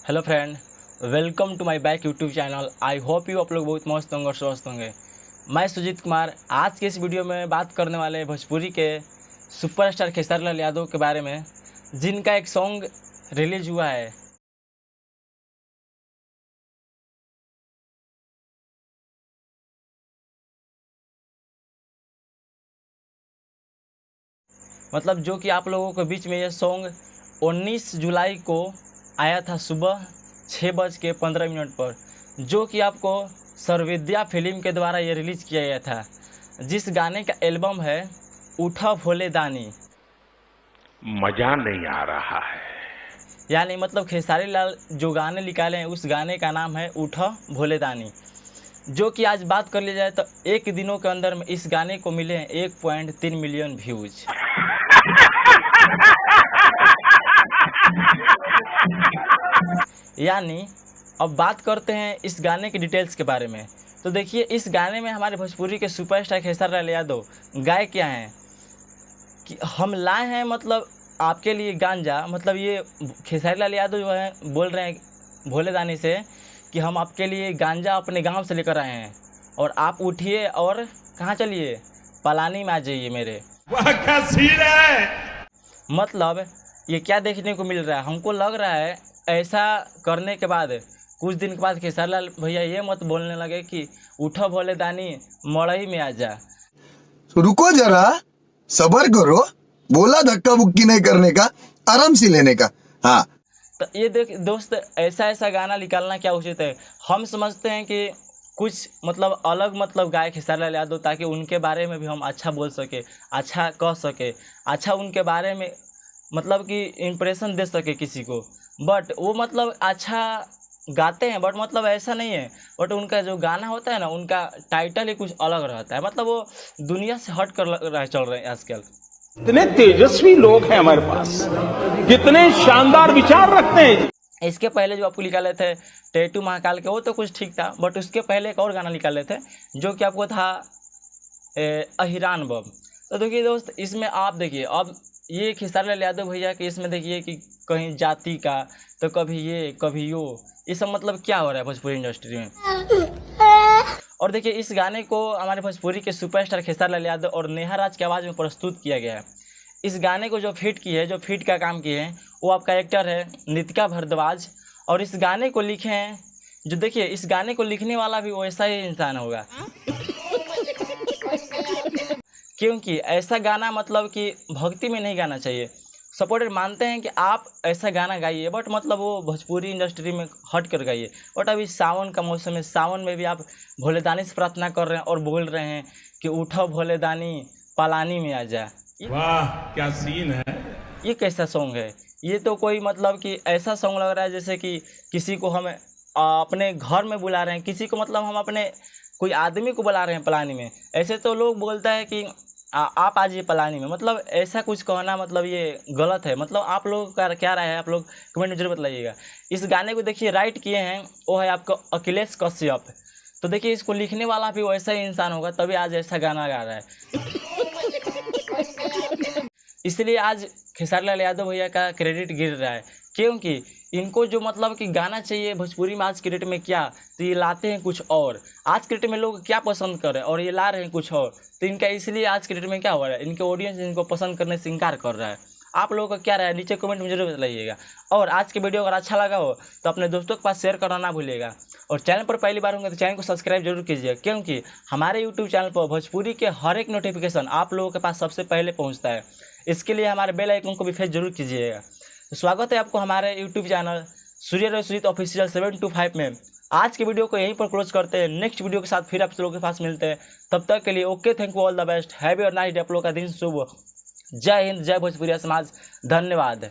Hello friend, welcome to my back YouTube channel. I hope you आप लोग बहुत मस्त होंगे और स्वस्थ होंगे। मैं सुजीत कुमार आज के इस वीडियो में बात करने वाले भोजपुरी के सुपरस्टार खेसारी लाल यादव के बारे में, जिनका एक सॉन्ग रिलीज हुआ है। मतलब जो कि आप लोगों के बीच में ये सॉन्ग 19 जुलाई को आया था सुबह 6:15 पर, जो कि आपको सर्वविद्या फिल्म के द्वारा ये रिलीज़ किया गया था, जिस गाने का एल्बम है उठा भोले दानी। मजा नहीं आ रहा है। यानी मतलब खेसारी लाल जो गाने निकाले हैं उस गाने का नाम है उठा भोले दानी, जो कि आज बात कर लिया जाए तो एक दिनों के अंदर में इस गाने को मिले हैं 1.3 मिलियन व्यूज। यानी अब बात करते हैं इस गाने की डिटेल्स के बारे में। तो देखिए, इस गाने में हमारे भोजपुरी के सुपरस्टार खेसारी लाल यादव गाय क्या हैं कि हम लाए हैं मतलब आपके लिए गांजा। मतलब ये खेसारी लाल यादव जो है बोल रहे हैं भोले दानी से कि हम आपके लिए गांजा अपने गांव से लेकर आए हैं और आप उठिए और कहाँ चलिए, पलानी में आ जाइए मेरे। वाह क्या सीन है। मतलब ये क्या देखने को मिल रहा है, हमको लग रहा है ऐसा करने के बाद कुछ दिन के बाद खेसारी लाल भैया ये मत बोलने लगे कि उठो भोले दानी मड़ई में आ जा। तो रुको जरा, सबर करो, बोला धक्का बुक्की नहीं करने का, आराम से लेने का। हाँ, तो ये देख दोस्त, ऐसा गाना निकालना क्या उचित है। हम समझते हैं कि कुछ मतलब अलग मतलब गायक खेसारी लाल यादव, ताकि उनके बारे में भी हम अच्छा बोल सके, अच्छा कह सके, अच्छा उनके बारे में मतलब कि इम्प्रेशन दे सके किसी को। बट वो मतलब अच्छा गाते हैं, बट मतलब ऐसा नहीं है। बट उनका जो गाना होता है ना, उनका टाइटल ही कुछ अलग रहता है। मतलब वो दुनिया से हट कर चल रहे हैं आजकल। इतने तेजस्वी लोग हैं हमारे पास, कितने शानदार विचार रखते हैं। इसके पहले जो आपको निकाले थे टैटू महाकाल के, वो तो कुछ ठीक था, बट उसके पहले एक और गाना निकाले थे जो कि आपको था अहिरान बम। तो देखिए दोस्त, इसमें आप देखिए अब ये खेसारी लाल यादव भैया के इसमें देखिए कि कहीं जाति का, तो कभी ये कभी ये सब मतलब क्या हो रहा है भोजपुरी इंडस्ट्री में। और देखिए, इस गाने को हमारे भोजपुरी के सुपरस्टार खेसारी लाल यादव और नेहा राज की आवाज़ में प्रस्तुत किया गया है। इस गाने को जो फीट का काम किए हैं वो आपका एक्टर है नितिका भारद्वाज। और इस गाने को लिखे हैं, जो देखिए इस गाने को लिखने वाला भी वैसा ही इंसान होगा, क्योंकि ऐसा गाना मतलब कि भक्ति में नहीं गाना चाहिए। सपोर्टर मानते हैं कि आप ऐसा गाना गाइए, बट मतलब वो भोजपुरी इंडस्ट्री में हट कर गाइए। बट अभी सावन का मौसम है, सावन में भी आप भोलेदानी से प्रार्थना कर रहे हैं और बोल रहे हैं कि उठो भोलेदानी पलानी में आ जा। वाह क्या सीन है। ये कैसा सॉन्ग है? ये तो कोई मतलब कि ऐसा सॉन्ग लग रहा है जैसे कि किसी को हम अपने घर में बुला रहे हैं, किसी को मतलब हम अपने कोई आदमी को बुला रहे हैं पलानी में। ऐसे तो लोग बोलता है कि आप आ जाइए पलानी में। मतलब ऐसा कुछ कहना मतलब ये गलत है। मतलब आप लोगों का क्या राय है, आप लोग कमेंट में जरूर बताइएगा। इस गाने को देखिए राइट किए हैं वो है आपका अखिलेश कश्यप। तो देखिए इसको लिखने वाला भी वैसा ही इंसान होगा, तभी आज ऐसा गाना गा रहा है। इसलिए आज खेसारी लाल यादव भैया का क्रेडिट गिर रहा है, क्योंकि इनको जो मतलब कि गाना चाहिए भोजपुरी में आज के डेट में क्या, तो ये लाते हैं कुछ और। आज के डेट में लोग क्या पसंद कर रहे हैं और ये ला रहे हैं कुछ और। तो इनका इसलिए आज के डेट में क्या हो रहा है, इनके ऑडियंस इनको पसंद करने से इनकार कर रहा है। आप लोगों का क्या राय है नीचे कमेंट में जरूर बताइएगा। और आज के वीडियो अगर अच्छा लगा हो तो अपने दोस्तों के पास शेयर करना ना भूलिएगा। और चैनल पर पहली बार होंगे तो चैनल को सब्सक्राइब जरूर कीजिएगा, क्योंकि हमारे यूट्यूब चैनल पर भोजपुरी के हर एक नोटिफिकेशन आप लोगों के पास सबसे पहले पहुँचता है। इसके लिए हमारे बेल आइकन को भी प्रेस जरूर कीजिएगा। तो स्वागत है आपको हमारे यूट्यूब चैनल सूर्य रवि सुजीत ऑफिशियल 725 में। आज के वीडियो को यहीं पर क्लोज करते हैं, नेक्स्ट वीडियो के साथ फिर आप लोगों के पास मिलते हैं। तब तक के लिए okay, thank you, all the best, heavy और नाइस डे। आप लोगों का दिन शुभ। जय हिंद, जय भोजपुरिया समाज, धन्यवाद।